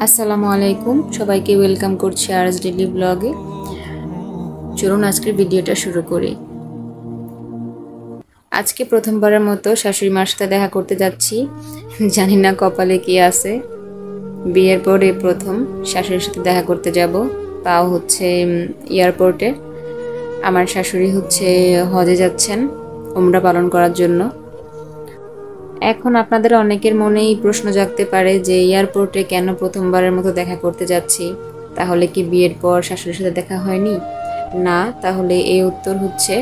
আসসালামু আলাইকুম, সবাইকে ওয়েলকাম করছি আরএস ডেইলি ব্লগে। চলুন আজকের ভিডিওটা শুরু করি। আজকে প্রথমবারের মতো শাশুড়ি মার সাথে দেখা করতে যাচ্ছি। জানি না কপালে কি আছে, বিয়ের পরে প্রথম শাশুড়ির সাথে দেখা করতে যাব, তাও হচ্ছে এয়ারপোর্টে। আমার শাশুড়ি হচ্ছে হজে যাচ্ছেন উমরা পালন করার জন্য। এখন আপনাদের অনেকের মনেই প্রশ্ন জাগতে পারে যে এয়ারপোর্টে কেন প্রথমবারের মতো দেখা করতে যাচ্ছি, তাহলে কি বিয়ের পর শাশুড়ির সাথে দেখা হয়নি? না, তাহলে এই উত্তর হচ্ছে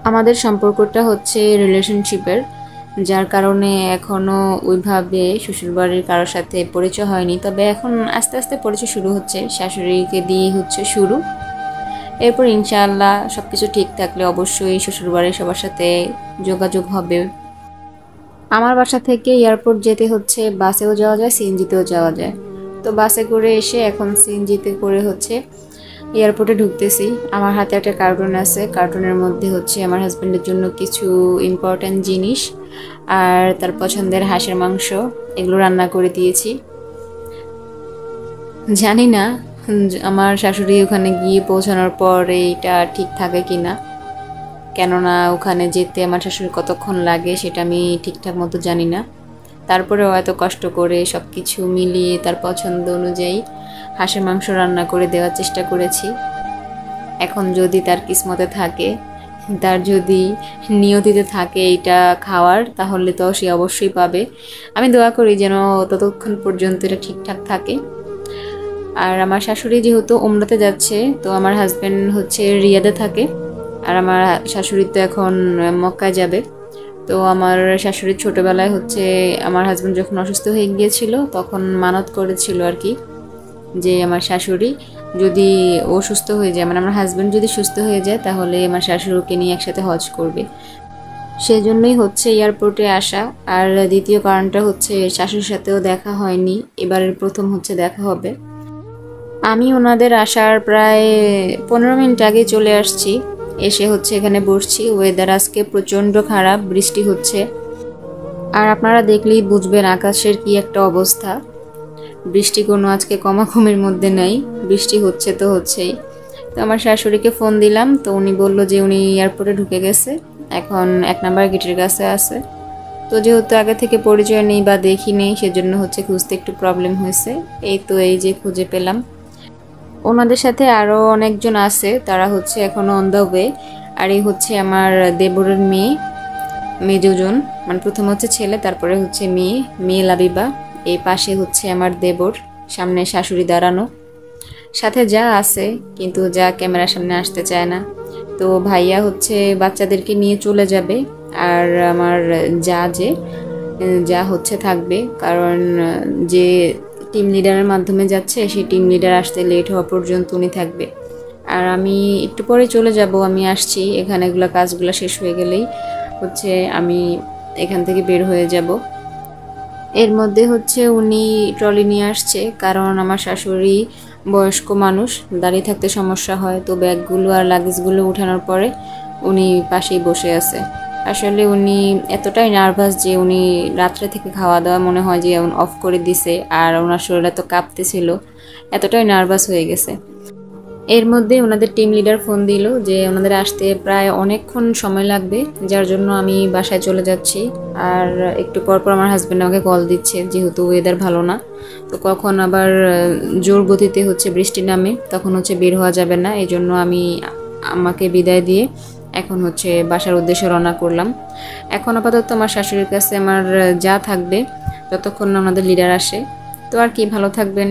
আমাদের সম্পর্কটা হচ্ছে রিলেশনশিপের, যার কারণে এখনও ওইভাবে শ্বশুরবাড়ির কারোর সাথে পরিচয় হয়নি। তবে এখন আস্তে আস্তে পরিচয় শুরু হচ্ছে, শাশুড়িকে দিয়ে হচ্ছে শুরু। এরপর ইনশাআল্লাহ সব কিছু ঠিক থাকলে অবশ্যই শ্বশুরবাড়ির সবার সাথে যোগাযোগ হবে। আমার বাসা থেকে এয়ারপোর্ট যেতে হচ্ছে বাসেও যাওয়া যায়, সিএনজিতেও যাওয়া যায়। তো বাসে করে এসে এখন সিএনজিতে করে হচ্ছে এয়ারপোর্টে ঢুকতেছি। আমার হাতে একটা কার্টুন আছে, কার্টুনের মধ্যে হচ্ছে আমার হাজব্যান্ডের জন্য কিছু ইম্পর্ট্যান্ট জিনিস আর তার পছন্দের হাঁসের মাংস এগুলো রান্না করে দিয়েছি। জানি না আমার শাশুড়ি ওখানে গিয়ে পৌঁছানোর পর এইটা ঠিক থাকে কিনা, কেননা ওখানে যেতে আমার শাশুড়ির কতক্ষণ লাগে সেটা আমি ঠিকঠাক মতো জানি না। তারপরেও এত কষ্ট করে সব কিছু মিলিয়ে তার পছন্দ অনুযায়ী হাঁসের মাংস রান্না করে দেওয়ার চেষ্টা করেছি। এখন যদি তার কিসমতে থাকে, তার যদি নিয়তিতে থাকে এটা খাওয়ার, তাহলে তো সে অবশ্যই পাবে। আমি দোয়া করি যেন ততক্ষণ পর্যন্ত এটা ঠিকঠাক থাকে। আর আমার শাশুড়ি যেহেতু উমরাতে যাচ্ছে, তো আমার হাজব্যান্ড হচ্ছে রিয়াদে থাকে, আর আমার শাশুড়ি তো এখন মক্কায় যাবে। তো আমার শাশুড়ির ছোটোবেলায় হচ্ছে আমার হাজব্যান্ড যখন অসুস্থ হয়ে গিয়েছিল তখন মানত করেছিল আর কি, যে আমার শাশুড়ি যদি ও সুস্থ হয়ে যায়, মানে আমার হাজব্যান্ড যদি সুস্থ হয়ে যায়, তাহলে আমার শাশুড়িকে নিয়ে একসাথে হজ করবে। সেই জন্যই হচ্ছে এয়ারপোর্টে আসা। আর দ্বিতীয় কারণটা হচ্ছে শাশুড়ির সাথেও দেখা হয়নি, এবারের প্রথম হচ্ছে দেখা হবে। আমি ওনাদের আসার প্রায় 15 মিনিট আগে চলে আসছি। এসে হচ্ছে এখানে বসছি। ওয়েদার আজকে প্রচণ্ড খারাপ, বৃষ্টি হচ্ছে। আর আপনারা দেখলেই বুঝবেন আকাশের কি একটা অবস্থা। বৃষ্টি কোনো আজকে কমাকমির মধ্যে নেই, বৃষ্টি হচ্ছে তো হচ্ছেই। তো আমার শাশুড়িকে ফোন দিলাম, তো উনি বলল যে উনি এয়ারপোর্টে ঢুকে গেছে, এখন 1 নাম্বার গেটের কাছে আছে। তো যেহেতু আগে থেকে পরিচয় নেই বা দেখি নেই, সেজন্য হচ্ছে খুঁজতে একটু প্রবলেম হয়েছে। এই তো এই যে খুঁজে পেলাম। ওনাদের সাথে আরও অনেকজন আছে, তারা হচ্ছে এখনও অন দ্য ওয়ে। আর এই হচ্ছে আমার দেবরের মেয়ে, মেজোজন, মানে প্রথম হচ্ছে ছেলে, তারপরে হচ্ছে মেয়ে লাবিবা। এই পাশে হচ্ছে আমার দেবর, সামনে শাশুড়ি দাঁড়ানো, সাথে যা আছে, কিন্তু যা ক্যামেরার সামনে আসতে চায় না। তো ভাইয়া হচ্ছে বাচ্চাদেরকে নিয়ে চলে যাবে, আর আমার যা হচ্ছে থাকবে, কারণ যে টিম লিডারের মাধ্যমে যাচ্ছে সেই টিম লিডার আসতে লেট হওয়া পর্যন্ত উনি থাকবে। আর আমি একটু পরে চলে যাব, আমি আসছি এখানে, এগুলো কাজগুলো শেষ হয়ে গেলেই হচ্ছে আমি এখান থেকে বের হয়ে যাব। এর মধ্যে হচ্ছে উনি ট্রলি নিয়ে আসছে, কারণ আমার শাশুড়ি বয়স্ক মানুষ, দাঁড়িয়ে থাকতে সমস্যা হয়। তো ব্যাগগুলো আর লাগেজগুলো উঠানোর পরে উনি পাশেই বসে আছে। আসলে উনি এতটাই নার্ভাস যে উনি রাত্রে থেকে খাওয়া দাওয়া মনে হয় যে অফ করে দিছে, আর ওনার শরীরটা তো কাঁপতেছিল, এতটাই নার্ভাস হয়ে গেছে। এর মধ্যে ওনাদের টিম লিডার ফোন দিল যে ওনাদের আসতে প্রায় অনেকক্ষণ সময় লাগবে, যার জন্য আমি বাসায় চলে যাচ্ছি। আর একটু পরপর আমার হাজব্যান্ড আমাকে কল দিচ্ছে, যেহেতু ওয়েদার ভালো না, তো কখন আবার জোর গতিতে হচ্ছে বৃষ্টি নামে, তখন হচ্ছে বের হওয়া যাবে না। এই জন্য আমি আমাকে বিদায় দিয়ে এখন হচ্ছে বাসার উদ্দেশ্যে রওনা করলাম। এখন আপাতত আমার শাশুড়ির কাছে আমার যা থাকবে যতক্ষণ না ওনাদের লিডার আসে। তো আর কি, ভালো থাকবেন।